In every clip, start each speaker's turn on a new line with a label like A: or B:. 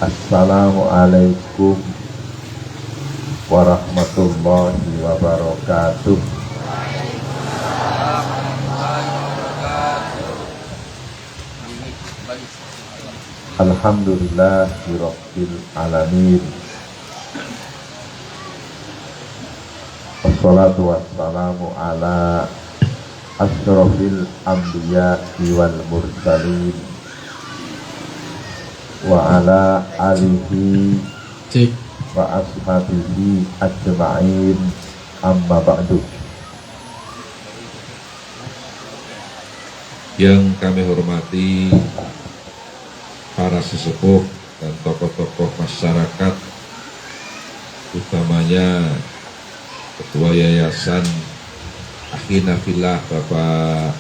A: Assalamualaikum warahmatullahi wabarakatuh. Alhamdulillahirabbil alamin. Wassalatu wassalamu ala asyrafil anbiya'i wal mursalin wa ala alihi wa ashabihi ajma'in, amma ba'du.
B: Yang kami hormati para sesepuh dan tokoh-tokoh masyarakat, utamanya Ketua Yayasan Akhina Fillah Bapak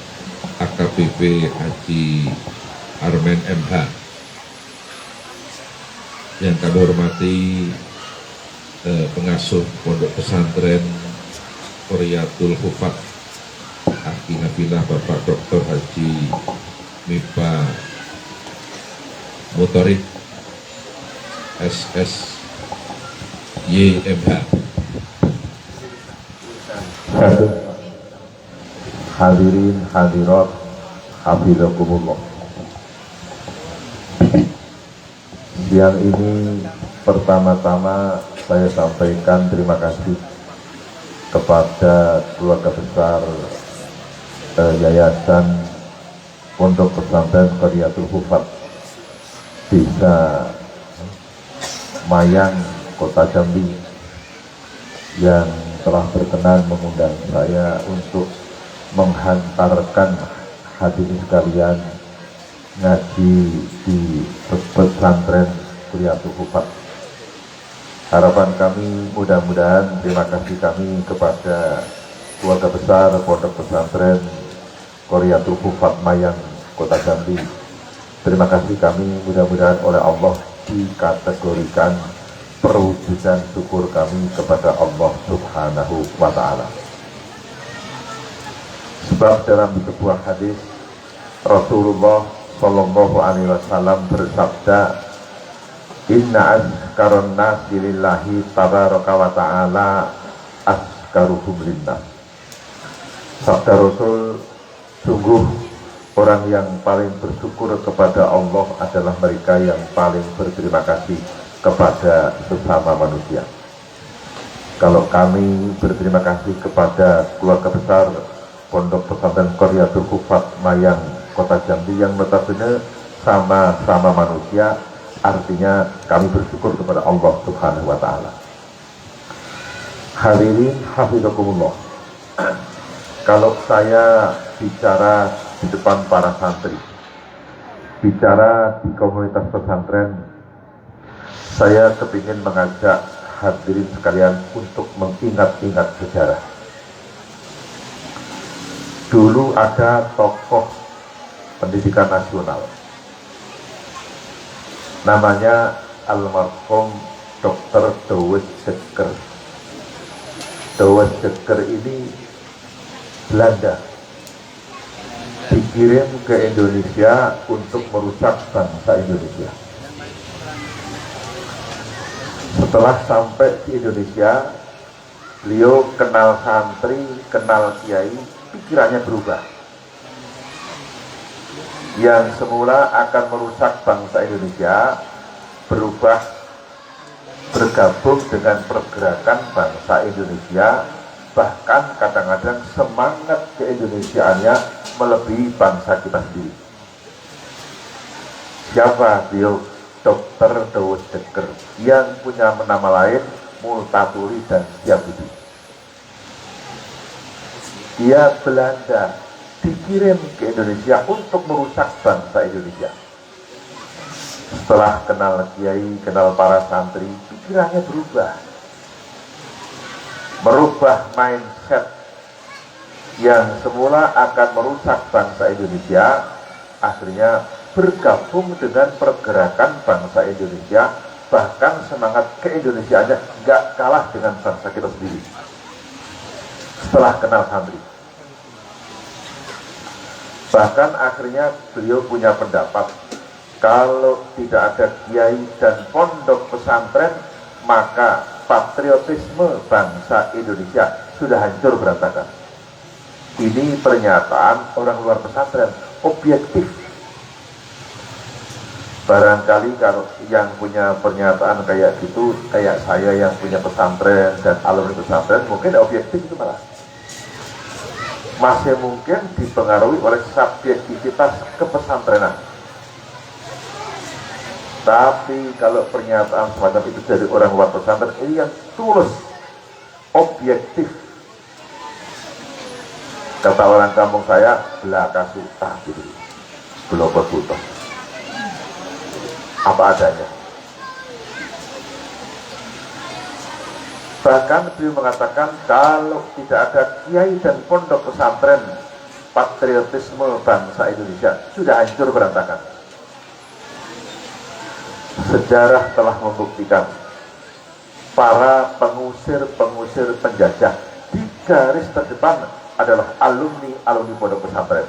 B: AKBP Haji Armen MH. Yang kami hormati pengasuh Pondok Pesantren Qoriyatul Hufat Akhina Fillah Bapak Dr. Haji Mipa Motorik SSYMH.
A: Hadirin hadirat hafizakumullah. Siang ini pertama-tama saya sampaikan terima kasih kepada keluarga besar Yayasan Pondok Pesantren Qoriyatul Hufat Desa Mayang, Kota Jambi, yang telah berkenan mengundang saya untuk menghantarkan hadirin sekalian ngaji di pesantren Qoriyatul Hufat. Harapan kami mudah-mudahan terima kasih kami kepada keluarga besar Pondok Pesantren Qoriyatul Hufat Mayang, Kota Jambi. Terima kasih kami mudah-mudahan oleh Allah dikategorikan perwujudan syukur kami kepada Allah Subhanahu wa Ta'ala. Sebab dalam sebuah hadis Rasulullah Shallallahu Alaihi Wasallam bersabda, Inna azkaron nasi lillahi tabaraka wa ta'ala azkaruhum linnas. Sabda Rasul, sungguh orang yang paling bersyukur kepada Allah adalah mereka yang paling berterima kasih kepada sesama manusia. Kalau kami berterima kasih kepada keluarga besar Pondok Pesantren Qoriyatul Hufat Mayang, Kota Jambi, yang notabene sama-sama manusia, artinya kami bersyukur kepada Allah Subhanahu wa Ta'ala. Hadirin hafizakumullah. Kalau saya bicara di depan para santri, bicara di komunitas pesantren, saya kepingin mengajak hadirin sekalian untuk mengingat-ingat sejarah. Dulu ada tokoh pendidikan nasional, namanya almarhum Dr. Douwes Dekker. Douwes Dekker ini Belanda, dikirim ke Indonesia untuk merusak bangsa Indonesia. Setelah sampai di Indonesia, beliau kenal santri, kenal kiai, pikirannya berubah. Yang semula akan merusak bangsa Indonesia berubah, bergabung dengan pergerakan bangsa Indonesia, bahkan kadang-kadang semangat keindonesiaannya melebihi bangsa kita sendiri. Siapa beliau? Dr. Douwes Dekker, yang punya nama lain Multatuli dan Setiabudi. Dia Belanda, dikirim ke Indonesia untuk merusak bangsa Indonesia. Setelah kenal kiai, kenal para santri, pikirannya berubah, merubah mindset yang semula akan merusak bangsa Indonesia, akhirnya bergabung dengan pergerakan bangsa Indonesia, bahkan semangat keindonesiaannya nggak kalah dengan bangsa kita sendiri. Setelah kenal santri, bahkan akhirnya beliau punya pendapat, Kalau tidak ada kiai dan pondok pesantren, maka patriotisme bangsa Indonesia sudah hancur berantakan. Ini pernyataan orang luar pesantren, objektif. Barangkali kalau yang punya pernyataan kayak gitu, kayak saya yang punya pesantren dan alumni pesantren, mungkin objektif itu malah masih mungkin dipengaruhi oleh subjektivitas kepesantrenan. Tapi kalau pernyataan semacam itu dari orang luar pesantren, ini yang tulus, objektif. Kata orang kampung saya, belaka suta gitu, belum berbutuh. Apa adanya. Bahkan beliau mengatakan kalau tidak ada kiai dan pondok pesantren, patriotisme bangsa Indonesia sudah hancur berantakan. Sejarah telah membuktikan para pengusir-pengusir penjajah di garis terdepan adalah alumni pondok pesantren.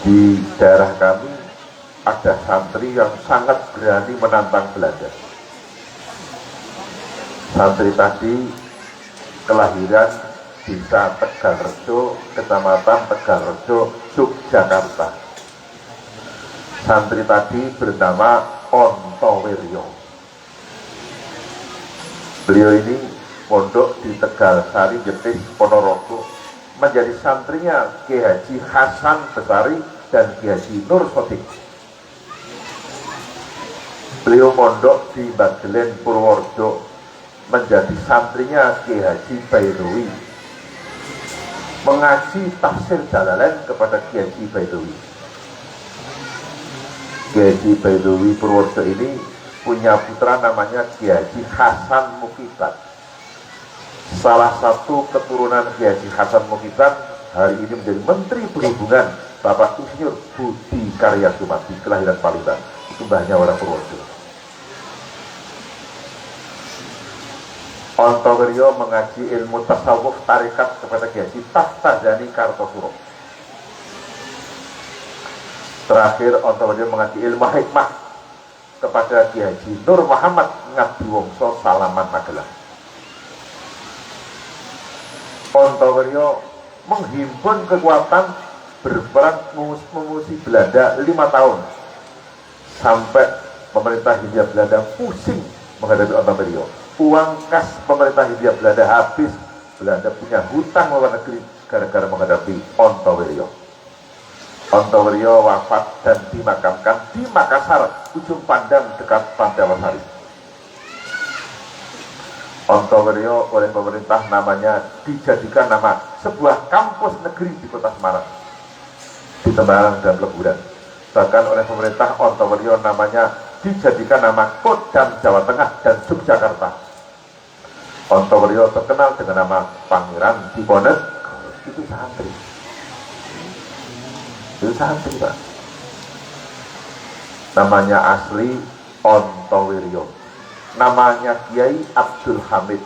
A: Di daerah kami ada santri yang sangat berani menantang Belanda. Santri tadi kelahiran Desa Tegalrejo, Kecamatan Tegalrejo, Yogyakarta. Santri tadi bernama Ontowiryo. Beliau ini pondok di Tegalsari, Jetis, Ponorogo, menjadi santrinya Ki Haji Hasan Besari dan Ki Haji Nur Sodik. Beliau pondok di Bagelen, Purworejo, menjadi santrinya Ki Haji Baidowi, mengaji tafsir Jalalain kepada Ki Haji Baidowi. Ki Haji Baidowi Purworejo ini punya putra namanya Ki Haji Hasan Mukibat. Salah satu keturunan Ki Haji Hasan Mukibat hari ini menjadi Menteri Perhubungan, Bapak Insinyur Budi Karya Sumadi, kelahiran Palembang. Itu mbahnya orang Purworejo. Ontowiryo mengaji ilmu tasawuf tarekat kepada Ki Haji Taftazani Kartosuro. Terakhir Ontowiryo mengaji ilmu hikmah kepada Ki Haji Nur Muhammad Ngadiwongso Salaman Magelang. Ontowiryo menghimpun kekuatan berperang mengusi Belanda 5 tahun sampai pemerintah Hindia Belanda pusing menghadapi Ontowiryo. Uang kas pemerintah Hindia Belanda habis, Belanda punya hutang luar negeri gara-gara menghadapi Ontowiryo. Ontowiryo wafat dan dimakamkan di Makassar, ujung pandang dekat Pantai Losari. Ontowiryo oleh pemerintah namanya dijadikan nama sebuah kampus negeri di kota Semarang, di Tembalang dan Leburan. Bahkan oleh pemerintah Ontowiryo namanya dijadikan nama Kodam Jawa Tengah dan Yogyakarta. Ontowiryo terkenal dengan nama Pangeran Diponegoro. Itu santri. Itu santri, Pak. Namanya asli Ontowiryo. Namanya Kiai Abdul Hamid.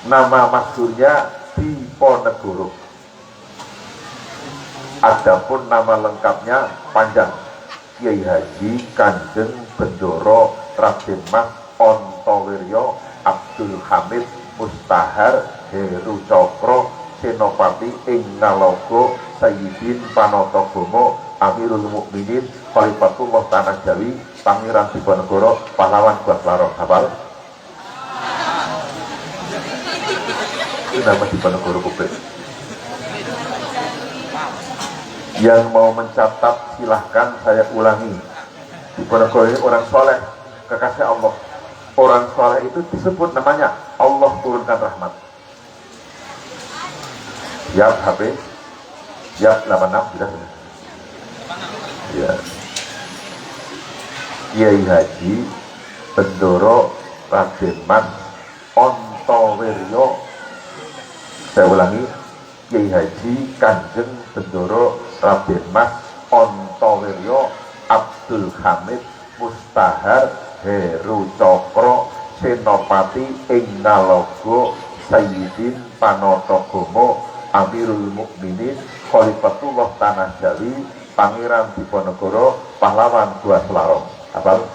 A: Nama masyhurnya Diponegoro. Adapun nama lengkapnya panjang, Kiai Haji Kanjeng Bendoro Raden Mas Ontowiryo Abdul Hamid Mustahar Heru Cokro Senopati ing Ngalogo Sayyidin Panotogomo Amirul Mukminin Khalifatullah Tanah Jawi Pangeran Diponegoro Pahlawan Guaslaro. Hafal? Itu nama Diponegoro publik. Yang mau mencatat silahkan, saya ulangi. Diponegoro ini orang soleh, kekasih Allah. Orang soleh itu disebut namanya Allah turunkan rahmat. Ya HP, ya 86 sudah. Ya. Kiai Haji Bendoro Raden Mas Ontowiryo. Saya ulangi, Kiai Haji Kanjeng Bendoro Raden Mas Ontowiryo Abdul Hamid Mustahar Heru Cokro Senopati ing Ngalogo Sayyidin Panotogomo Amirul Mukminin Khalifatullah Tanah Jawi Pangeran Diponegoro Pahlawan Gua Selarong. Hafal?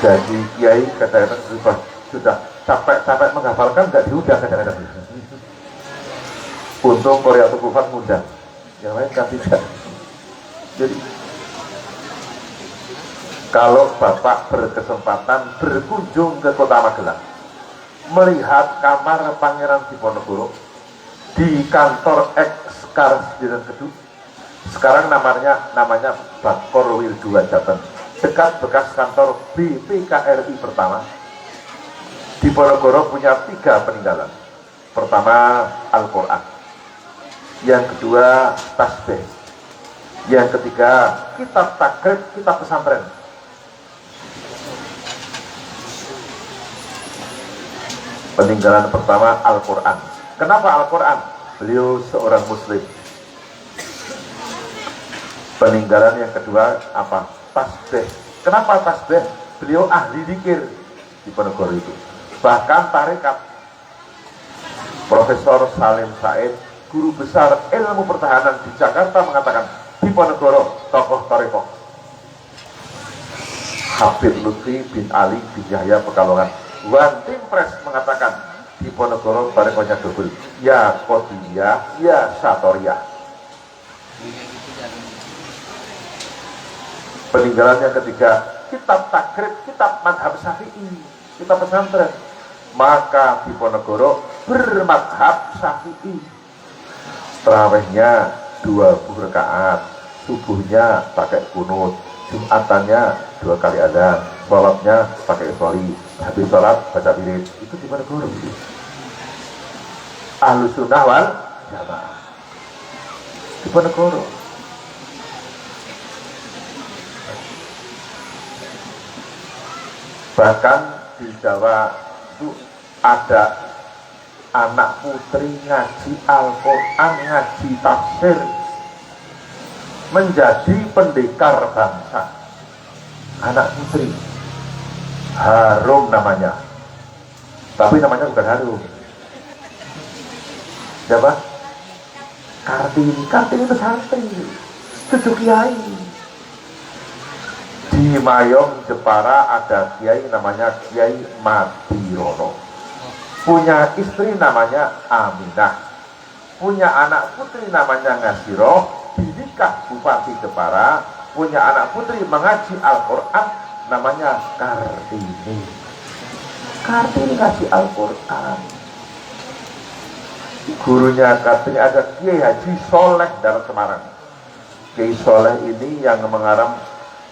A: Jadi kiai kadang-kadang sudah capek menghafalkan, nggak diudah kadang-kadang. Untung Qoriyatul Hufat mudah, yang lain kan tidak. Jadi kalau Bapak berkesempatan berkunjung ke Kota Magelang, melihat kamar Pangeran Diponegoro di kantor Ekskardinat Kedung, sekarang namanya Bakor Wil 2 Jateng, dekat bekas kantor BPKRI pertama. Diponegoro punya 3 peninggalan. Pertama Al-Quran, yang kedua tasbih, yang ketiga kitab takrib, kitab pesantren. Peninggalan pertama Al-Quran. Kenapa Al-Quran? Beliau seorang muslim. Peninggalan yang kedua apa? Tasbih. Kenapa tasbih? Beliau ahli zikir di Diponegoro itu. Bahkan tarekat. Profesor Salim Said, guru besar ilmu pertahanan di Jakarta, mengatakan Diponegoro tokoh tarekat. Habib Lutfi bin Ali bin Yahya Pekalongan, One Team Press, mengatakan Diponegoro tarekatnya double, ya Qadiriyah, ya Satoriyah. Peninggalan yang ketiga, kitab takrib, kitab madhab syafi'i, kitab pesantren. Maka Diponegoro bermadhab syafi'i. Tarawihnya 20 rakaat, subuhnya pakai kunut, jumatannya 2 kali adzan, sholatnya pakai sholli, habis sholat baca wirid. Itu Diponegoro. Ahlus sunnah wal jamaah Diponegoro. Bahkan di Jawa itu ada anak putri ngaji Al-Quran, ngaji tafsir, menjadi pendekar bangsa. Anak putri, Harum namanya, tapi namanya bukan Harum. Siapa? Kartini. Kartini itu santri, cucu kiai. Di Mayong, Jepara ada kiai namanya Kiai Madirono. Punya istri namanya Aminah. Punya anak putri namanya Ngasiroh. Dinikah Bupati Jepara. Punya anak putri mengaji Al-Quran namanya Kartini. Kartini ngaji Al-Quran. Gurunya Kartini ada Kiai Haji Soleh dari Semarang. Kiai Soleh ini yang mengarang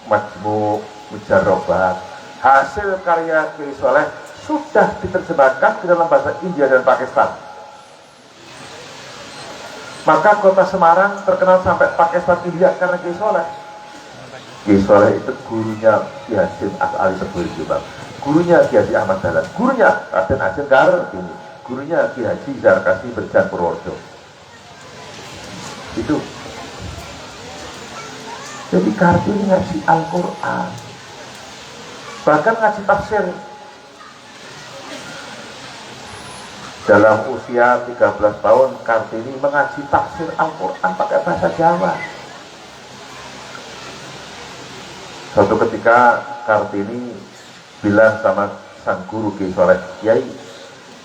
A: Majmu' Mujarrobat. Hasil karya Kiai Soleh sudah diterjemahkan ke dalam bahasa India dan Pakistan. Maka kota Semarang terkenal sampai Pakistan, India karena Kiai Soleh. Kiai Soleh itu gurunya Ki Hasyim As'ari Seburi Jombang, gurunya Ki Haji Ahmad Dahlan, gurunya Raden Ajeng Kartini, gurunya Ki Haji Zarkasi Berjan Purworejo. Itu. Jadi Kartini ngaji Al-Quran, bahkan ngaji tafsir. Dalam usia 13 tahun Kartini mengaji tafsir Al-Quran pakai bahasa Jawa. Suatu ketika Kartini bilang sama sang guru Kiai Soleh, Kiai,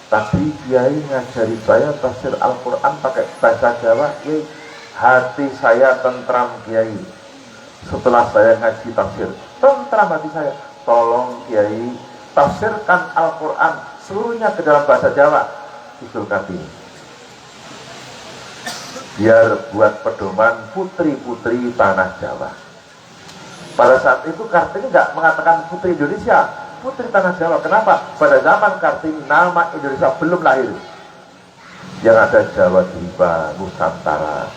A: tadi Kiai ngajari saya tafsir Al-Quran pakai bahasa Jawa, Kiai, hati saya tentram Kiai. Setelah saya ngaji tafsir, tentram hati saya. Tolong Kiai, tafsirkan Al-Quran seluruhnya ke dalam bahasa Jawa. Usul Kartini, biar buat pedoman putri-putri tanah Jawa. Pada saat itu Kartini nggak mengatakan putri Indonesia, putri tanah Jawa. Kenapa? Pada zaman Kartini nama Indonesia belum lahir. Yang ada Jawa, Jawa, Nusantara,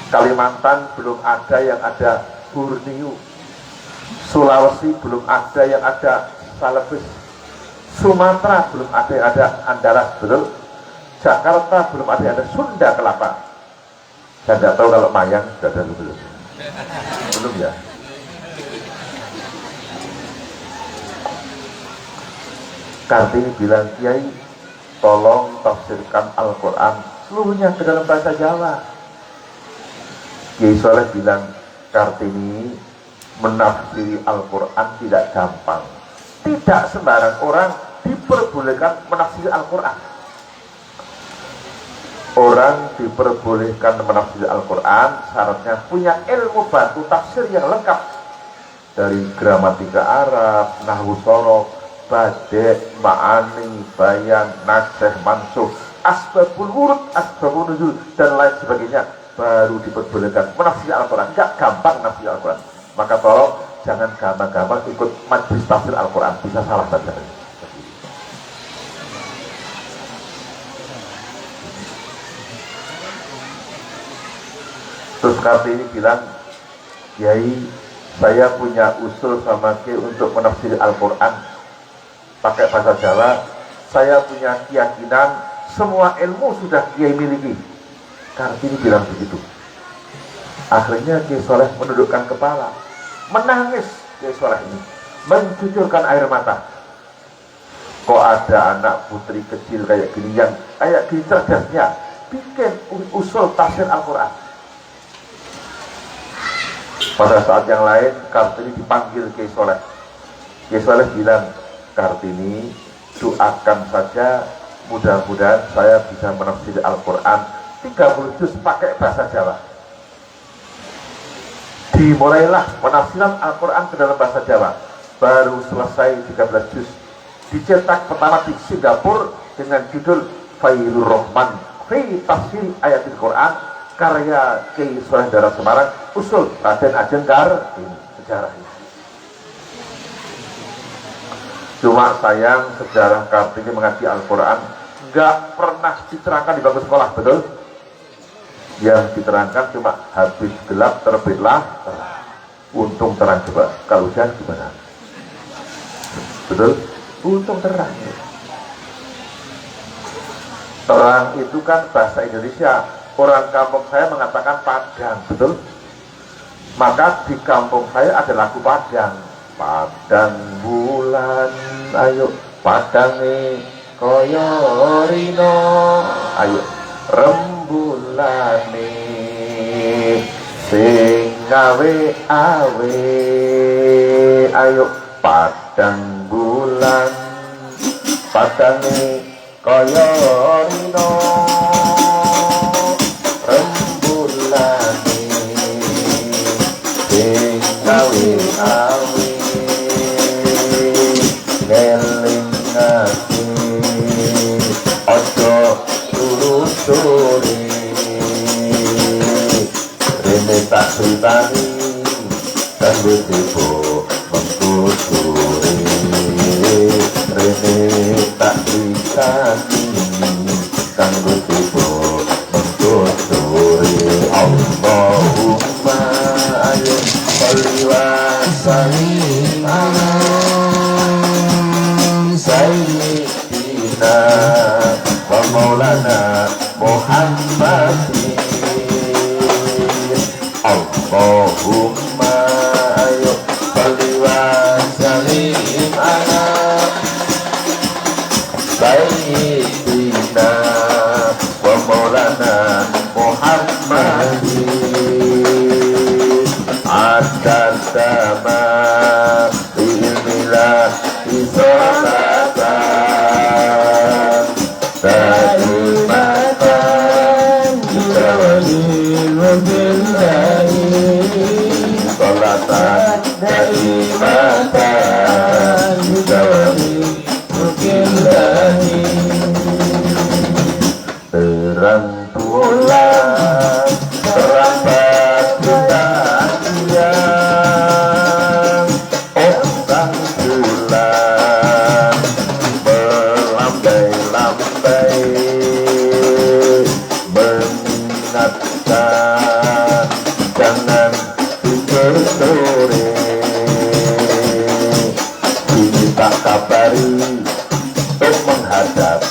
A: Kalimantan belum ada, yang ada Borneo. Sulawesi belum ada, yang ada Salebes. Sumatera belum ada, yang ada Andalas, betul. Jakarta belum ada, yang ada Sunda Kelapa. Saya tidak tahu kalau Mayang sudah ada belum. Belum ya. Kartini bilang, Kiai tolong tafsirkan Al-Quran seluruhnya ke dalam bahasa Jawa. Kiai Soleh bilang, Kartini, menafsiri Al-Quran tidak gampang. Tidak sembarang orang diperbolehkan menafsiri Al-Quran. Orang diperbolehkan menafsiri Al-Quran syaratnya punya ilmu bantu tafsir yang lengkap, dari gramatika Arab, nahwu sorof, badek, ma'ani, bayan, nasih, mansuh, asbabul wurud, asbabul nuzul, dan lain sebagainya, baru diperbolehkan menafsiri Al-Quran. Enggak gampang menafsiri Al-Quran. Maka tolong jangan gampang-gampang ikut majelis tafsir Al-Quran, bisa salah baca. Terus Kartini bilang, Kiai, saya punya usul sama Kiai untuk menafsiri Al-Quran pakai bahasa Jawa. Saya punya keyakinan semua ilmu sudah Kiai miliki. Kartini bilang begitu. Akhirnya Kiai Soleh menundukkan kepala, menangis. Kiai Soleh ini mencucurkan air mata. Kok ada anak putri kecil kayak gini, yang kayak gini cerdasnya, bikin usul tafsir Al-Quran. Pada saat yang lain, Kartini dipanggil Kiai Soleh. Kiai Soleh bilang, Kartini, doakan saja, mudah-mudahan saya bisa menafsir Al-Quran 30 juz pakai bahasa Jawa. Dimulailah penafsiran Al-Quran ke dalam bahasa Jawa. Baru selesai 13 juz. Dicetak pertama di Singapura dengan judul Fairur Rahman fi Tafsir Ayatil Quran, karya Kiai Soleh Daerah Semarang, usul Raden Ajeng Kartini. Sejarah ini. Cuma sayang sejarah Kartini mengaji Al-Quran nggak pernah diterangkan di bangku sekolah, betul? Yang diterangkan cuma habis gelap terbitlah terang. Untung terang, coba kalau hujan gimana? Betul? Untung terang. Terang itu kan bahasa Indonesia. Orang kampung saya mengatakan Padang, betul? Maka di kampung saya ada lagu Padang. Padang bulan, ayo Padange koyo rino, ayo rembulane sing gawe awe, ayo Padang bulan, Padange koyo rino, rembulane sing gawe awe, ngelingake ojo turu-turi, rene tak critani kanggo tiba mengkuturi, rene tak critani kanggo tiba mengkuturi. Allahumma ayo sholli wa sallim ala Sayyidina wa Maulana Muhammadin. Allahumma ayo sholli wa sallim ala Sayyidina wa Maulana Muhammadin. Ad-dama ilmilah isolatan tajumatan bitawalil wabillahi solatan tajumatan bitawalil wabillahi. Terang bulan terang bintang siang, orang bulan melambai-lambai mengingatkan jangan tidur sore. Ini tak kabari untuk menghadap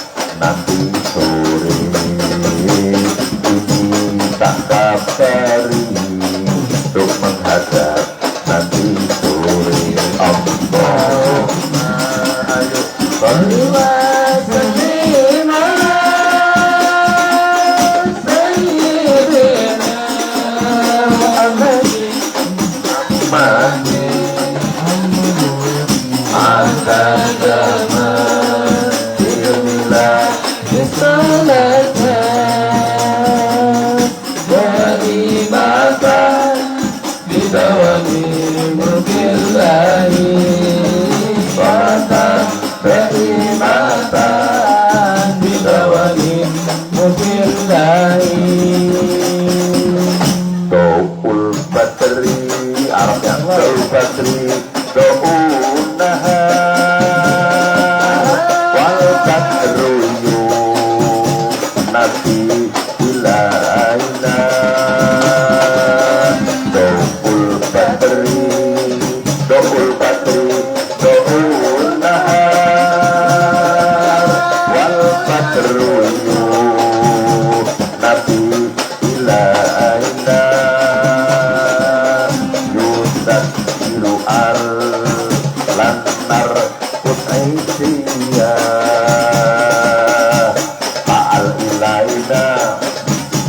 A: matan bidawain mubillahi do'ul badri Arabnya do'ul badri do'ul nahar wal badru nabi ilaina do'ul badri do'ul badri do'ul nahar wal badru nabi ilaina yudakiru al lantar kutaisyia ta'al ilaina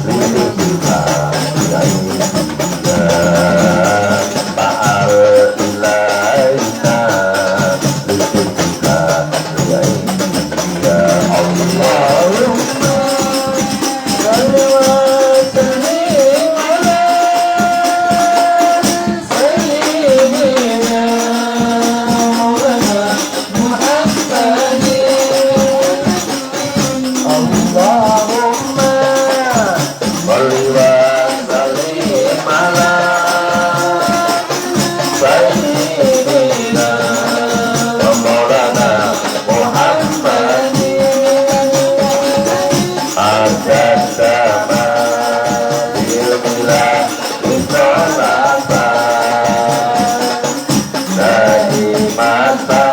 A: lilibina ilaina ta'al ilaina lilibina ilaina Allahumma salli wa sallim ala sayyidina maulana Muhammadin Allahumma salli wa sallim ala sayyidina maulana Muhammadin Adadama bilmilah Isnolata Naimata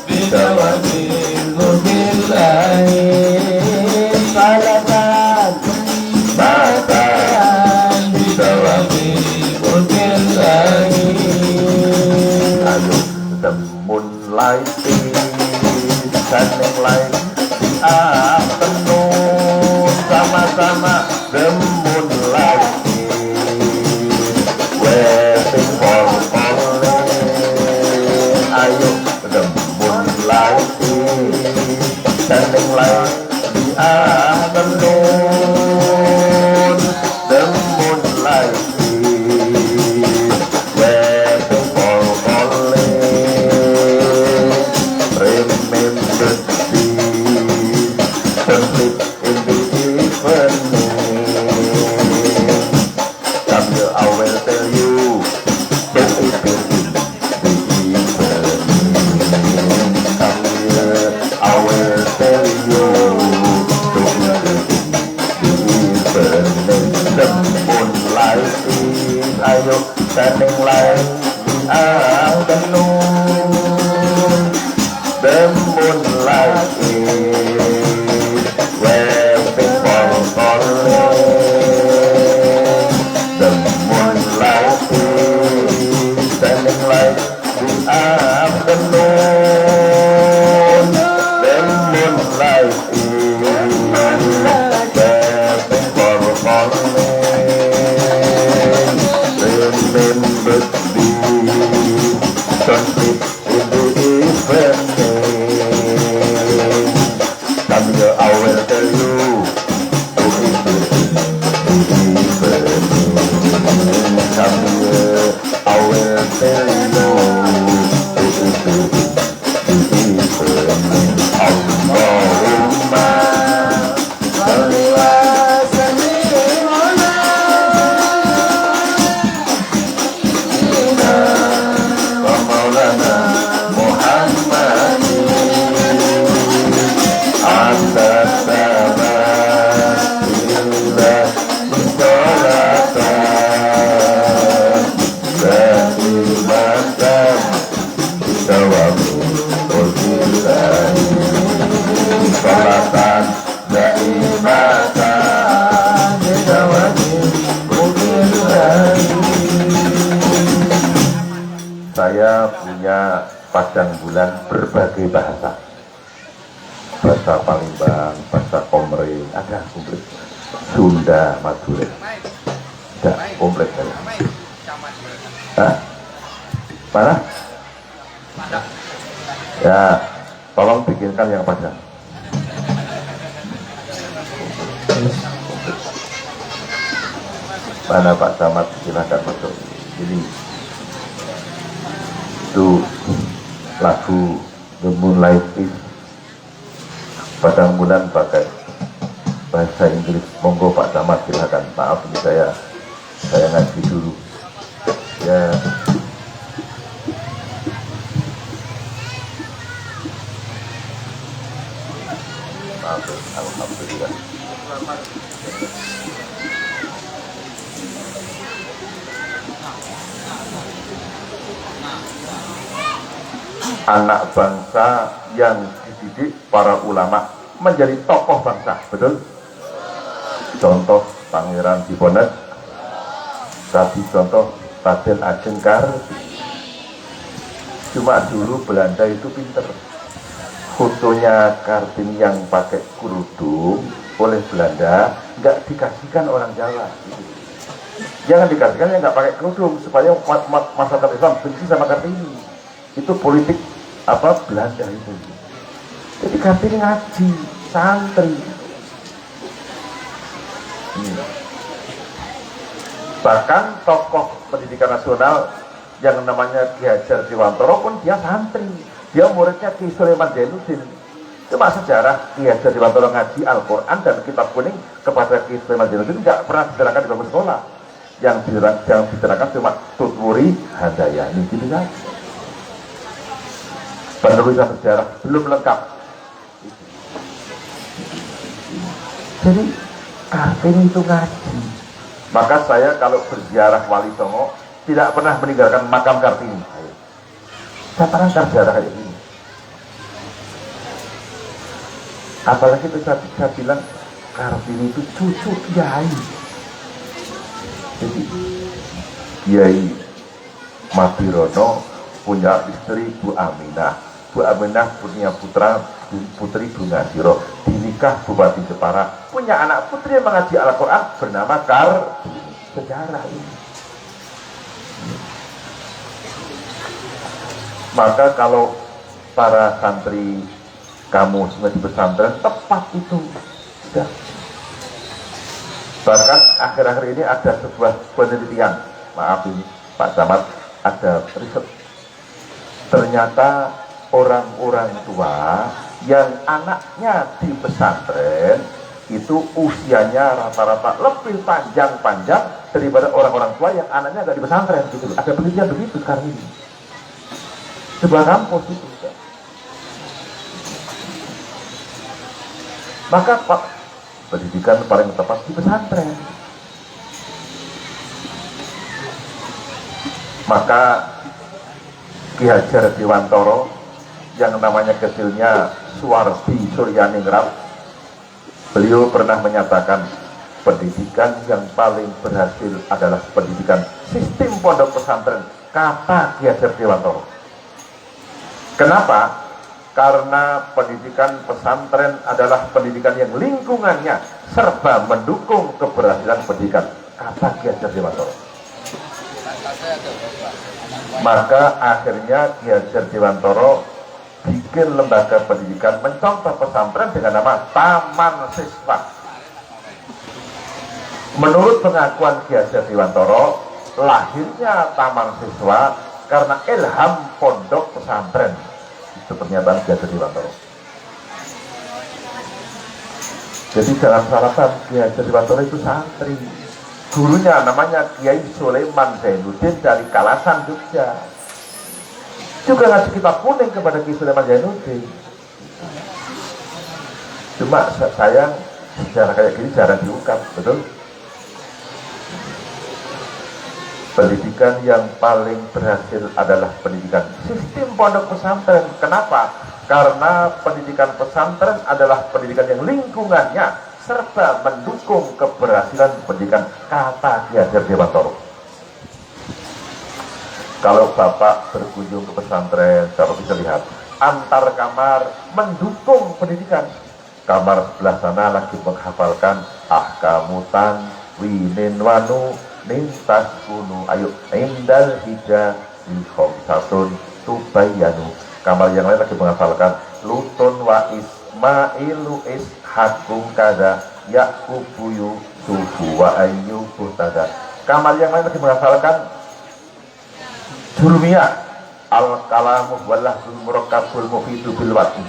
A: Bidawati Nubillahi Salatan Matan Bidawati Nubillahi Ayo the moonlight is shining like the afternoon sama-sama the moonlight is waiting for falling ayo the moonlight is shining like the afternoon the moonlight is waiting for falling remember this conflict in the evening come here I will tell you don't it in the evening come here I will tell you don't it in the evening the moonlight is ayo shining like the afternoon the moonlight is waiting for falling the moonlight is shining like the afternoon the moonlight is waiting for falling remember this conflict in the evening come here I will tell you to eat the evening come here I will tell you to eat the evening Allahumma salli wa sallim ala maulana Muhammadin Adadama bilmilah Isnolatan Naimatan Bidawati Nubillahi Salatan Naimatan Bidawati Nubillahi. Saya punya padang bulan berbagai bahasa Palembang, bahasa Komering, ada komplit Sunda, Madura, ada komplit ya. Hah? Mana? Ya, tolong bikinkan yang Padang. Mana Pak Camat, silakan masuk. Ini itu lagu The Moonlight is Padang bulan pakai bahasa Inggris. Monggo Pak Camat silakan. Maaf ini saya ngaji dulu ya. Maaf, alhamdulillah. Anak bangsa yang dididik para ulama menjadi tokoh bangsa, betul? Contoh Pangeran Diponegoro, tadi contoh Raden Ajeng Kartini. Cuma dulu Belanda itu pinter, fotonya Kartini yang pakai kerudung oleh Belanda nggak dikasihkan orang Jawa. Jangan dikasihkan yang nggak pakai kerudung supaya masyarakat Islam benci sama Kartini. Itu politik Belanda itu. Jadi Kartini ngaji, santri. Bahkan tokoh pendidikan nasional yang namanya Ki Hajar Dewantara pun dia santri. Dia muridnya Ki Sulaiman Zainuddin. Cuma sejarah Ki Hajar Dewantara ngaji Al-Quran dan kitab kuning kepada Ki Sulaiman Zainuddin nggak pernah diserahkan di bangku sekolah. Yang diserahkan cuma Tutwuri Handayani gitu kan. Penulisan sejarah belum lengkap. Jadi Kartini itu ngaji. Maka saya kalau berziarah Wali Songo tidak pernah meninggalkan makam Kartini. Saya terangkan sejarah kayak gini. Apalagi itu saya bilang Kartini itu cucu Kiai. Jadi Kiai Madirono punya istri Bu Aminah. Bu Aminah punya putri Bunga Siro, dinikah Bupati Jepara, punya anak putri yang mengaji Al-Quran bernama Kartini. Sejarah ini. Maka kalau para santri kamu semua di pesantren tepat itu. Ya. Bahkan akhir-akhir ini ada sebuah penelitian, maaf ini Pak Camat, ada riset. Ternyata orang-orang tua yang anaknya di pesantren itu usianya rata-rata lebih panjang-panjang daripada orang-orang tua yang anaknya nggak di pesantren gitu. Ada penelitian begitu sekarang ini. Sebuah kampus itu. Maka Pak, pendidikan paling tepat di pesantren. Maka Ki Hajar Dewantara yang namanya kecilnya Suwardi Suryaningrat, beliau pernah menyatakan pendidikan yang paling berhasil adalah pendidikan sistem pondok pesantren, kata Ki Hajar Dewantara. Kenapa? Karena pendidikan pesantren adalah pendidikan yang lingkungannya serba mendukung keberhasilan pendidikan, kata Ki Hajar Dewantara. Maka akhirnya Ki Hajar Dewantara bikin lembaga pendidikan mencontoh pesantren dengan nama Taman Siswa. Menurut pengakuan Ki Hajar Dewantara, lahirnya Taman Siswa karena ilham pondok pesantren. Itu pernyataan Ki Hajar Dewantara. Jadi jangan salah paham, Ki Hajar Dewantara itu santri. Gurunya namanya Kiai Sulaiman Zainuddin dari Kalasan, Jogja. Juga ngasih kitab kuning kepada Ki Sulaiman Zainuddin. Cuma sayang sejarah kayak gini jarang diungkap, betul? Pendidikan yang paling berhasil adalah pendidikan sistem pondok pesantren. Kenapa? Karena pendidikan pesantren adalah pendidikan yang lingkungannya serta mendukung keberhasilan pendidikan, kata Ki Hajar Dewantara. Kalau Bapak berkunjung ke pesantren, Bapak bisa lihat antar kamar mendukung pendidikan. Kamar sebelah sana lagi menghafalkan ahkamutan winin wanu nintas kunu ayo indal hija lihom satun tubayanu. Kamar yang lain lagi menghafalkan lutun wa ismailu ishakum kada yakubuyu sufu wa ayyubu tada. Kamar yang lain lagi menghafalkan Jurumiyah al-kalamu wallahul murakkabul mufidu bil wati.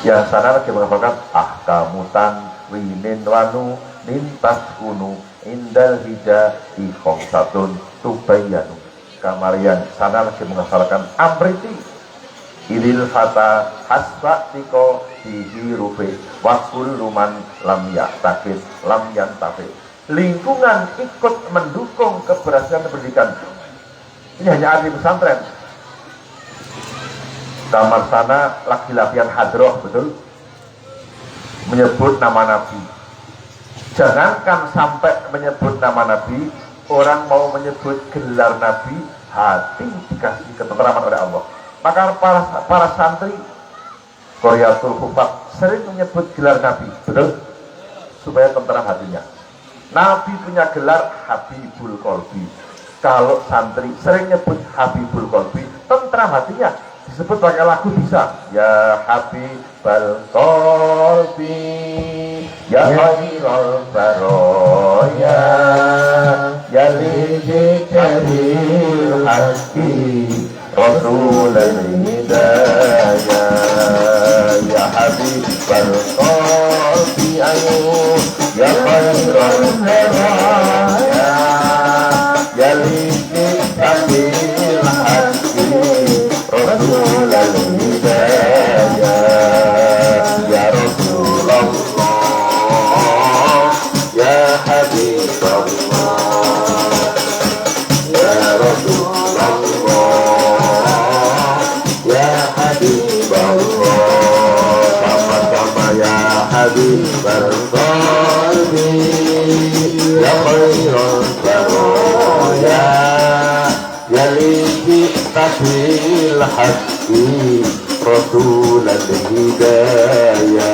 A: Yang sana lagi mengatakan ahkamutan winin wanu nintas kunu indal hija ikhong satun tubayanu. Kamarian sana lagi menghafalkan amriti idil fata hasba tiko bihi rufe wakul luman lam yaktakis lam yantafe. Lingkungan ikut mendukung keberhasilan pendidikan. Ini hanya arti pesantren. Kamar sana lagi latihan hadroh, betul? Menyebut nama Nabi. Jangankan sampai menyebut nama Nabi, orang mau menyebut gelar Nabi, hati dikasih ketentraman oleh Allah. Maka para santri Qoriyatul Hufat sering menyebut gelar Nabi, betul? Supaya tentram hatinya. Nabi punya gelar Habibul Qalbi. Kalau santri sering nyebut Habibul Qalbi, tentram hatinya. Disebut pakai lagu bisa. Ya Habibul Qalbi, ya Khairul Baroya, ya Lidhi Jadil Haqqi Rasulul Hidayah, ya Habibul Qalbi ayu, ya Khairul Baroya, ya Lidhi Jadil Haqqi Rasulul Hidayah, ya Rasulullah, ya Habibullah, ya Rasulullah, ya Habibullah, sama-sama ya Habibul Qalbi, ya Khairul Baroya, ya Lidhi Tabil Haqqi Rasulul Hidayah,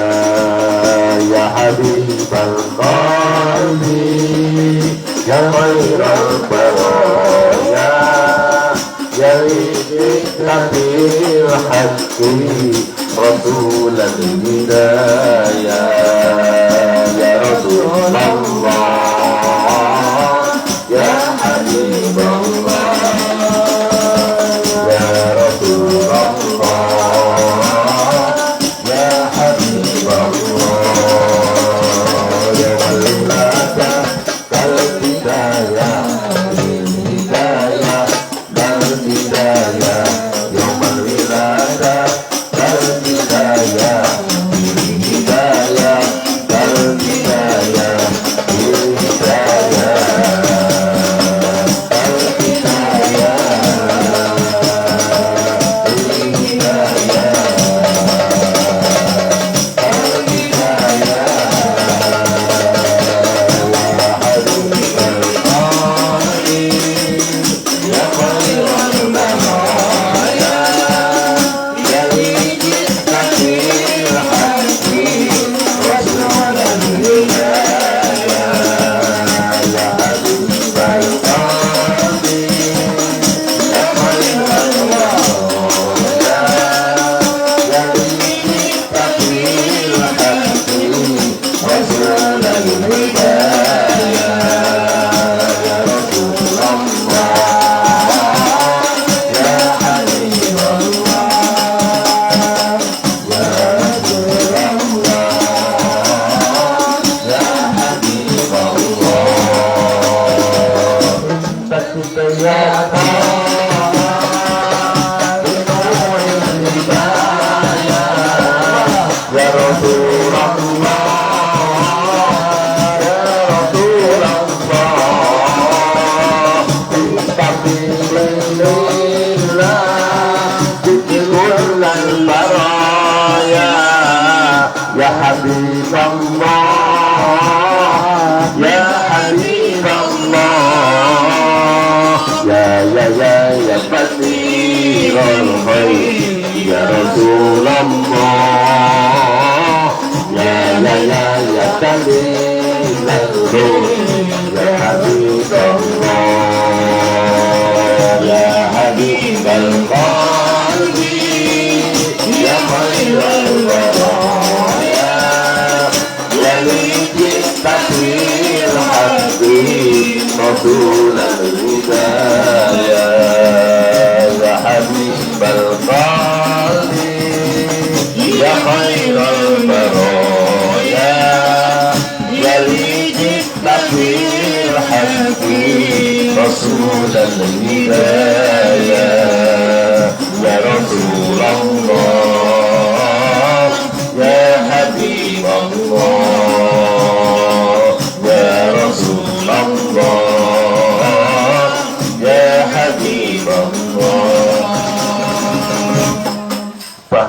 A: ya Habibul Qalbi, ya Khairul Baroya, ya Lidhi Tabil Haqqi Rasulul Hidayah, ya Rasulullah, ya Habibullah, ya Rasulullah, ya Habibullah, ya Walilata kal hidayah, hidayah dan hidayah, ya Walilata kal hidayah, hidayah dan hidayah, ya Habibul Qalbi, ya Khairul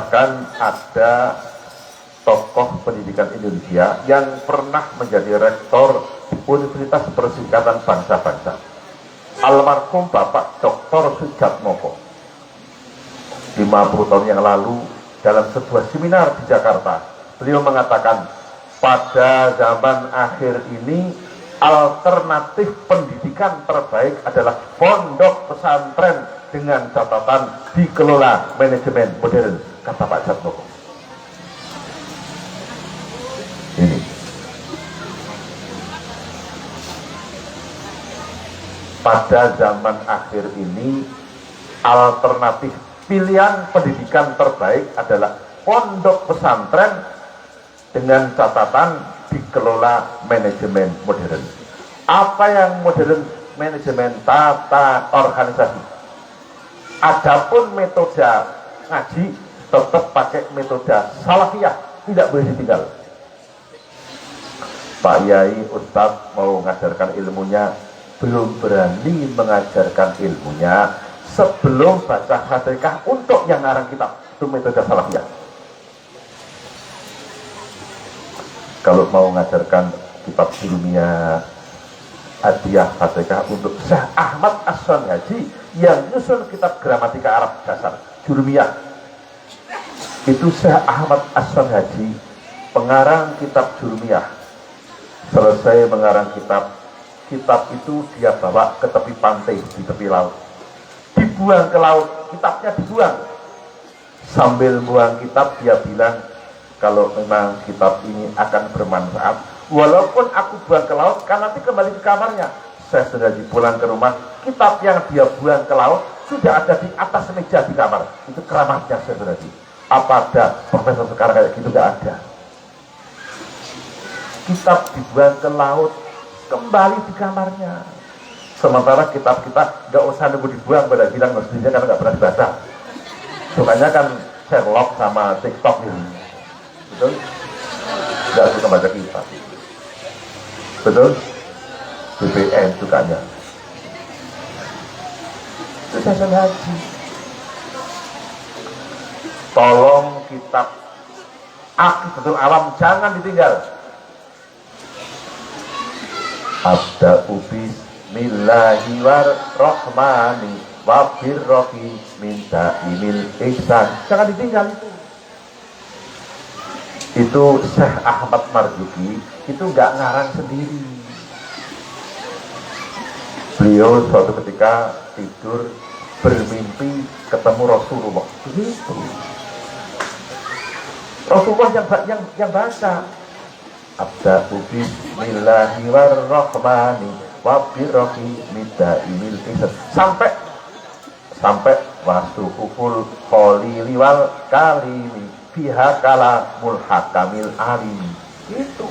A: bahkan ada tokoh pendidikan Indonesia yang pernah menjadi rektor Universitas Perserikatan Bangsa-Bangsa, almarhum Bapak Dr. Sujatmoko. 50 tahun yang lalu dalam sebuah seminar di Jakarta, beliau mengatakan, pada zaman akhir ini alternatif pendidikan terbaik adalah pondok pesantren dengan catatan dikelola manajemen modern, kata Pak Jatmoko. Ini pada zaman akhir ini alternatif pilihan pendidikan terbaik adalah pondok pesantren dengan catatan dikelola manajemen modern. Apa yang modern? Manajemen tata organisasi. Adapun metode ngaji tetap pakai metode salafiyah, tidak boleh ditinggal. Pak Yai Ustadz mau mengajarkan ilmunya, belum berani mengajarkan ilmunya sebelum baca Fatihah untuk yang ngarang kitab, itu metode salafiyah. Kalau mau mengajarkan kitab ilmiah hadiah Fatihah untuk Syekh Ahmad As-Sonhaji yang nyusun kitab gramatika Arab dasar Jurumiyah, itu Syekh Ahmad As-Sonhaji pengarang kitab Jurumiyah. Selesai mengarang kitab itu dia bawa ke tepi pantai di tepi laut, dibuang ke laut, kitabnya dibuang. Sambil buang kitab dia bilang, kalau memang kitab ini akan bermanfaat, walaupun aku buang ke laut, kan nanti kembali ke kamarnya. Saya sudah pulang ke rumah, kitab yang dia buang ke laut sudah ada di atas meja di kamar. Itu keramatnya saya sudah di. Apa ada profesor sekarang kayak gitu? Gak ada. Kitab dibuang ke laut, kembali di kamarnya. Sementara kitab kita gak usah nunggu dibuang, pada bilang mestinya karena gak pernah dibaca. Sukanya kan Sherlock sama TikTok ini. Betul? Gak suka baca kitab. Betul? BBM sukanya. Itu saya haji. Tolong kitab Aqidatul Awam jangan ditinggal. Abda'u bismillahi warrahmani wabirrohi minta imil ihsan. Jangan ditinggal itu. Itu Syekh Ahmad Marzuki itu nggak ngarang sendiri. Beliau suatu ketika tidur bermimpi ketemu Rasulullah. Begitu. Rasulullah yang baca Abda'u bismillahi warrahmani wabirrohi minta imil ihsan sampai wasuhuful kholili wal kalimi fiha kalamul hakamil alim. Itu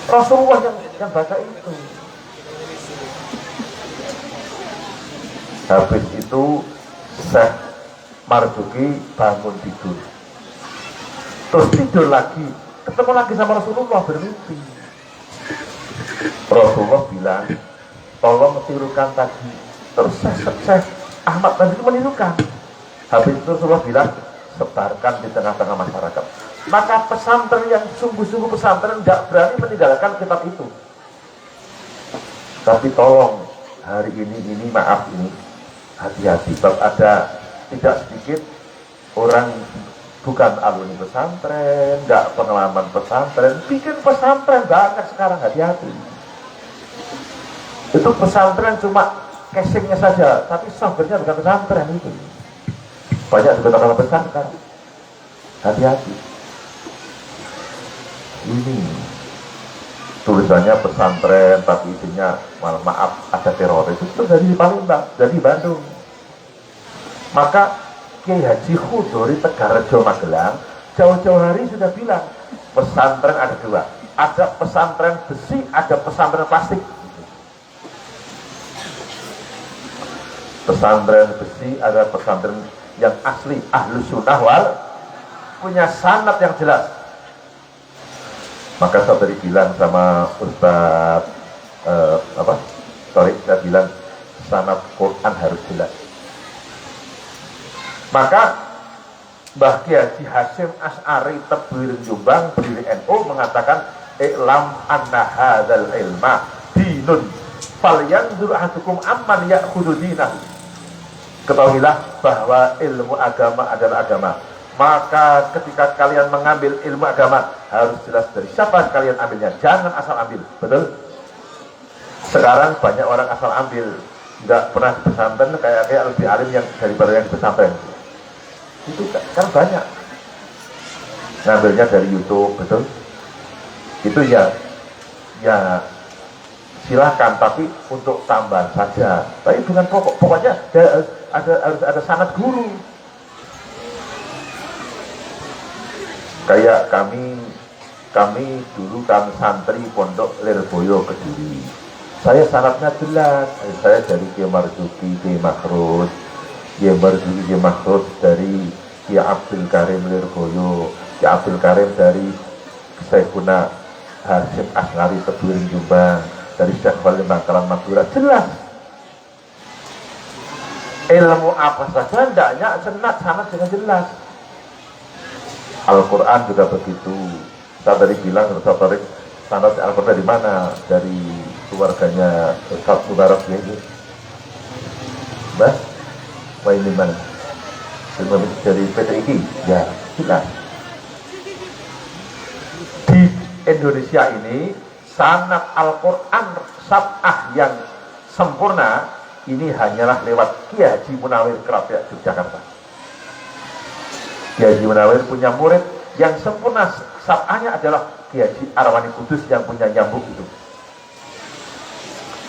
A: Rasulullah yang baca itu. Habis itu Syekh Marzuki bangun tidur, terus tidur lagi, ketemu lagi sama Rasulullah bermimpi. Rasulullah bilang, tolong tirukan tadi. Terus Syekh Ahmad tadi itu menirukan. Habis itu Rasulullah bilang, sebarkan di tengah-tengah masyarakat. Maka pesantren yang sungguh-sungguh pesantren tidak berani meninggalkan kitab itu. Tapi tolong hari ini maaf ini hati-hati, sebab ada tidak sedikit orang bukan alumni pesantren, tidak pengalaman pesantren, bikin pesantren banyak sekarang, hati-hati. Itu pesantren cuma casingnya saja, tapi softwarenya bukan pesantren itu. Banyak di kota-kota besar sekarang. Hati-hati. Ini tulisannya pesantren, tapi isinya maaf ada teroris. Itu terjadi di Palembang, jadi di Bandung. Maka Kiai Haji Khudori Tegarrejo Magelang jauh-jauh hari sudah bilang pesantren ada dua, ada pesantren besi, ada pesantren plastik. Pesantren besi ada pesantren yang asli ahlus sunnah wal punya sanad yang jelas. Maka saya tadi bilang sama Ustaz saya bilang sanad Quran harus jelas. Maka Mbah Kiai Haji Hasyim Asy'ari Tebuireng Jombang pendiri NU mengatakan i'lam anna hadzal ilma dinun falyanzur ahadukum amman ya'khudhu dinahu. Ketahuilah bahwa ilmu agama adalah agama. Maka ketika kalian mengambil ilmu agama harus jelas dari siapa kalian ambilnya. Jangan asal ambil. Betul? Sekarang banyak orang asal ambil, nggak pernah di pesantren, kayak lebih alim yang daripada yang di pesantren. Itu kan banyak. Ngambilnya dari YouTube, betul? Itu ya silakan, tapi untuk tambahan saja. Tapi dengan pokoknya harus ada sanad guru. Kayak kami dulu kami santri pondok Lirboyo Kediri. Saya sanadnya jelas. Saya dari Kiai Marzuki, Kiai Makhrus, Kiai Marzuki, Kiai Makhrus dari Kiai Abdul Karim Lirboyo, Kiai Abdul Karim dari Syekhuna Hasyim Asy'ari Tebuireng Jombang, dari Syekh Walid Bangkalan Madura. Jelas. Ilmu apa saja hendaknya sanad dengan jelas. Al-Quran juga begitu. Saya tadi bilang Ustaz Tariq, sanad Al-Quran dari mana? Dari keluarganya Ustaz Mubarak ini. Mbak, wah ini mana? Dari PTIK? Ya, jelas. Di Indonesia ini sanad Al-Quran sab'ah yang sempurna ini hanyalah lewat Kiai Haji Munawir Kerapia Yogyakarta. Kiai Haji Munawir punya murid yang sempurna sab'ahnya adalah Kiai Haji Arwani Kudus yang punya nyambuk itu.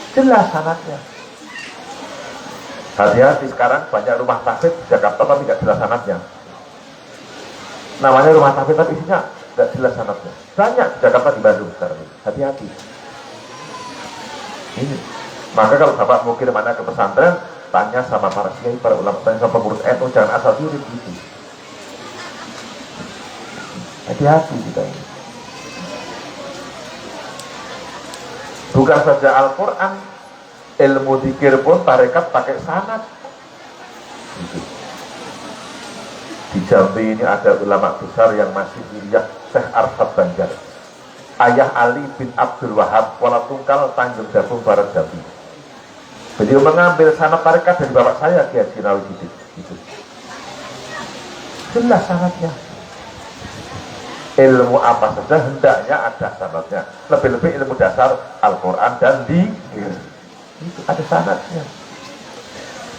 A: Jelas sanadnya. Hati-hati sekarang banyak rumah tahfidz di Jakarta tapi tidak jelas sanadnya. Namanya rumah tahfidz tapi isinya tidak jelas sanadnya. Banyak di Jakarta, di Bandung sekarang ini. Hati-hati. Ini. Maka kalau Bapak mau kirim anak ke pesantren, tanya sama para kiai, para ulama, tanya sama pengurus NU, jangan asal kirim gitu. Hati-hati kita ini. Bukan saja Al-Quran, ilmu zikir pun tarekat pakai sanad. Gitu. Di Jambi ini ada ulama besar yang masih kuliah, Syekh Arfad Banjar, Ayah Ali bin Abdul Wahab, Kuala Tungkal, Tanjung Jabung, Barat Jambi. Beliau mengambil sanad tarekat dari bapak saya, Kiai Haji Nawawi Sidik. Gitu. Jelas sanadnya. Ilmu apa saja hendaknya ada sanadnya. Lebih-lebih ilmu dasar Al-Quran dan dzikir. Itu ada sanadnya.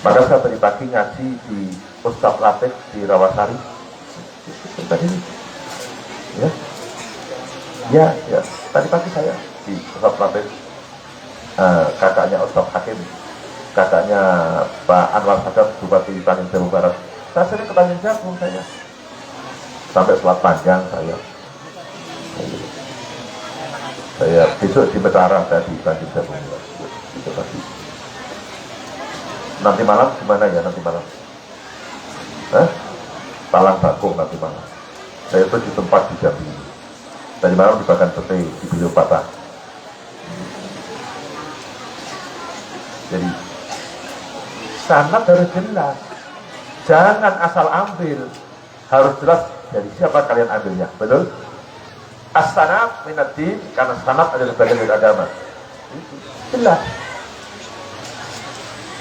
A: Maka saya tadi pagi ngaji di Ustaz Latif di Rawasari. Tadi, ya. Tadi pagi saya di Ustaz Latif, kakaknya Ustaz Hakim, kakaknya Pak Anwar Sadat, Bupati Tanjung Jabung Barat. Saya sering ke Tanjung Jabung saya. Sampai sholat panjang saya besok di Metara, saya di Tanjung Jabung itu pagi. Nanti malam gimana ya nanti malam? Talang Bakung nanti malam. Saya itu di tempat di Jambi. Tadi malam dibagian pete di Bilu Patah. Jadi sanad harus jelas. Jangan asal ambil. Harus jelas dari siapa kalian ambilnya. Betul? As-sanad minad-din, karena sanad adalah bagian dari agama. Jelas.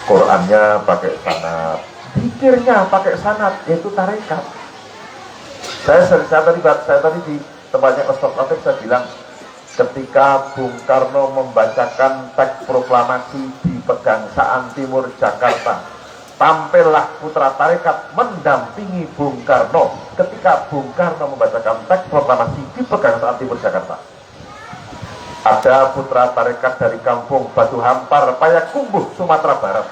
A: Qurannya pakai sanad, zikirnya pakai sanad, yaitu tarekat. Saya tadi di tempatnya Ustaz Latif saya bilang, ketika Bung Karno membacakan teks proklamasi di Pegangsaan Timur Jakarta, tampillah putra tarekat mendampingi Bung Karno ketika Bung Karno membacakan teks proklamasi di Pegangsaan Timur Jakarta. Ada putra tarekat dari kampung Batu Hampar, Payakumbuh, Sumatera Barat.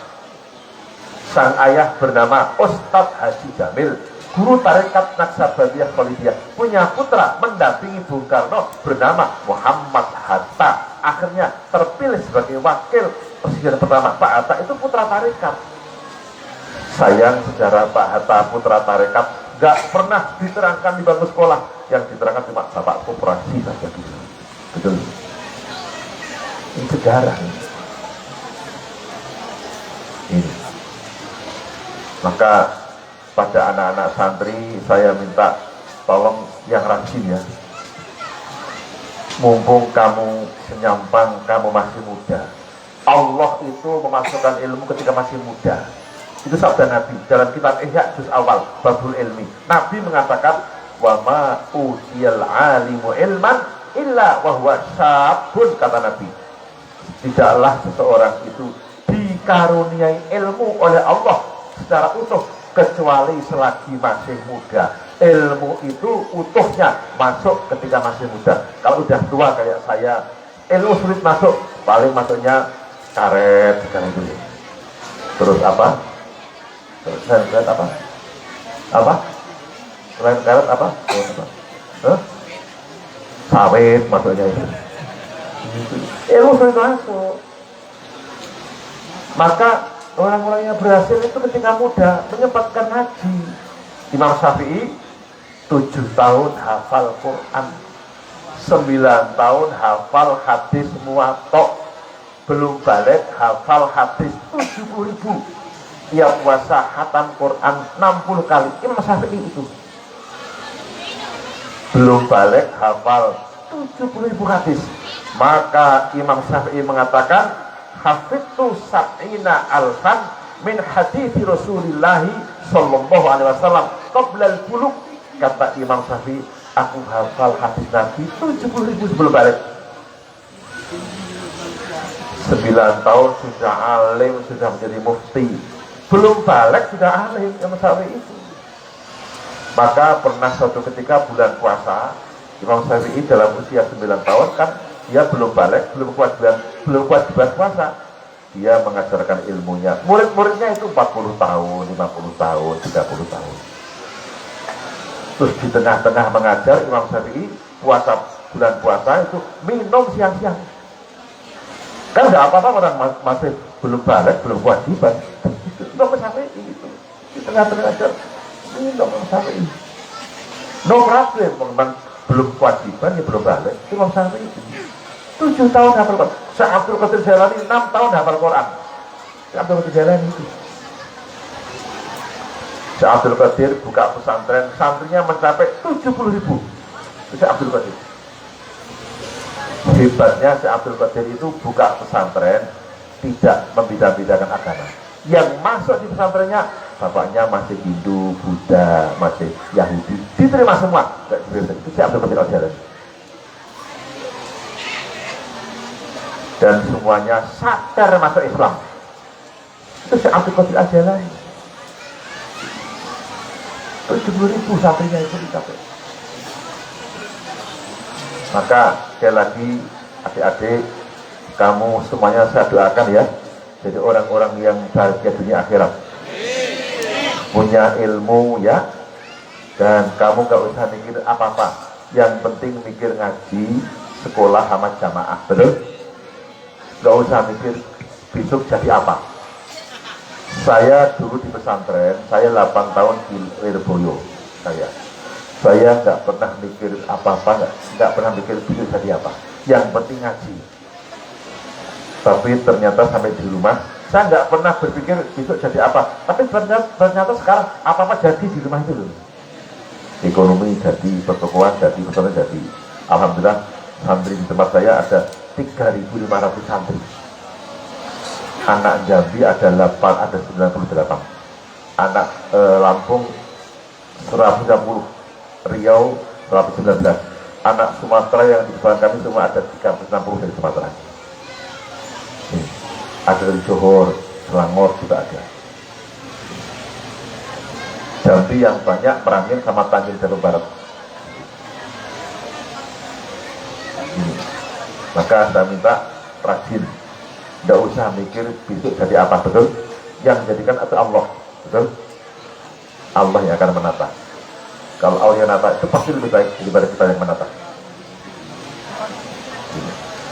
A: Sang ayah bernama Ustadz Haji Jamil, guru tarekat Naksabandiyah Khalidiyah, punya putra mendampingi Bung Karno bernama Muhammad Hatta. Akhirnya terpilih sebagai wakil presiden pertama. Pak Hatta itu putra tarekat. Sayang sejarah Pak Hatta putra tarekat gak pernah diterangkan di bangku sekolah. Yang diterangkan cuma bapak koperasi saja gitu. Betul. Ini sejarah ini. Maka pada anak-anak santri, saya minta tolong yang rajin ya. Mumpung kamu senyampang, kamu masih muda. Allah itu memasukkan ilmu ketika masih muda. Itu sabda Nabi dalam kitab Ihya juz awal babul ilmi. Nabi mengatakan, wa ma utiyal alimu ilman illa wa huwa syabun, kata Nabi. Tidaklah seseorang itu dikaruniai ilmu oleh Allah secara utuh kecuali selagi masih muda. Ilmu itu utuhnya masuk ketika masih muda. Kalau udah tua kayak saya, ilmu sulit masuk, paling masuknya karet sekarang dulu. Terus apa? Terus karet apa? Apa? Selain karet apa? Sawit masuknya itu. Ilmu sulit masuk. Maka orang-orang yang berhasil itu ketika muda menyempatkan ngaji. Imam Syafi'i 7 tahun hafal Quran, 9 tahun hafal hadis muwatta, belum balik hafal hadis 70.000. Tiap puasa khatam Quran 60 kali. Imam Syafi'i itu belum balik hafal 70.000 hadis. Maka Imam Syafi'i mengatakan, hafidtu sab'ina alfan min hadithi Rasulillahi sallallahu alaihi wasallam qabla al-bulugh. Kata Imam Syafi'i, aku hafal hadis Nabi 70.000 sebelum balik. 9 tahun sudah alim, sudah menjadi mufti, belum balik sudah alim Imam Syafi'i itu. Maka pernah suatu ketika bulan puasa, Imam Syafi'i dalam usia 9 tahun kan dia belum balik, belum kuat bulan puasa. Dia mengajarkan ilmunya. Murid-muridnya itu 40 tahun, 50 tahun, 30 tahun. Terus di tengah-tengah mengajar, Imam Syafi'i bulan puasa itu minum siang-siang. Kan nggak apa-apa orang masih belum balik, belum kewajiban. Itu Imam Syafi'i itu di tengah-tengah ajar minum Imam Syafi'i. No problem, memang belum kewajiban ya belum balik. Imam Syafi'i itu 7 tahun hafal Quran. Syekh Abdul Qadir Jailani 6 tahun hafal Quran. Syekh Abdul Qadir Jailani itu. Syekh Abdul Qadir buka pesantren, santrinya mencapai 70.000. Syekh Abdul Qadir. Hebatnya Syekh Abdul Qadir itu buka pesantren tidak membeda-bedakan agama. Yang masuk di pesantrennya bapaknya masih Hindu, Buddha, masih Yahudi, diterima semua. Itu Syekh Abdul Qadir Jailani. Dan semuanya sadar masuk Islam. Itu Syekh Abdul Qadir Jailani. 70.000 santrinya itu dicapai. Maka sekali lagi adik-adik, kamu semuanya saya doakan ya, jadi orang-orang yang bahagia dunia akhirat, punya ilmu ya, dan kamu gak usah mikir apa-apa, yang penting mikir ngaji, sekolah sama jamaah, betul? Gak usah mikir besok jadi apa. Saya dulu di pesantren, saya 8 tahun di Lirboyo. Saya nggak pernah mikir apa-apa, nggak pernah mikir besok jadi apa. Yang penting ngaji. Tapi ternyata sampai di rumah, saya nggak pernah berpikir besok jadi apa. Tapi ternyata sekarang apa-apa jadi di rumah itu loh. Ekonomi jadi, pertokohan jadi, pesantren jadi. Alhamdulillah, santri di tempat saya ada 3.500 santri. Anak Jambi ada 98, anak Lampung 110, Riau 119, anak Sumatera yang di depan kami semua ada 360 dari Sumatera. Ada dari Johor, Selangor juga ada. Jambi yang banyak Merangin sama Tanjung Jabung Barat. Maka saya minta rajin. Tidak usah mikir besok jadi apa, betul? Yang jadikan itu Allah, betul? Allah yang akan menata. Kalau Allah yang menata, itu pasti lebih baik daripada kita yang menata.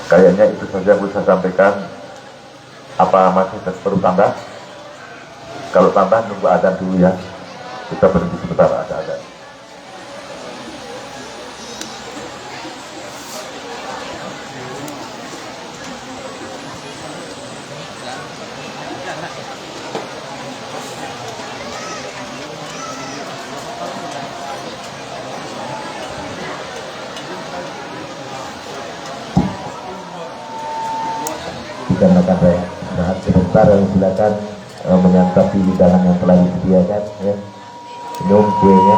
A: Kayaknya itu saja yang bisa saya sampaikan. Apa masih perlu tambah? Kalau tambah nunggu adzan dulu ya. Kita berhenti sebentar, ada adzan.
C: dikarenakan rehat sebentar, silakan menyantap hidangan yang telah disediakan ya. Minum kuenya.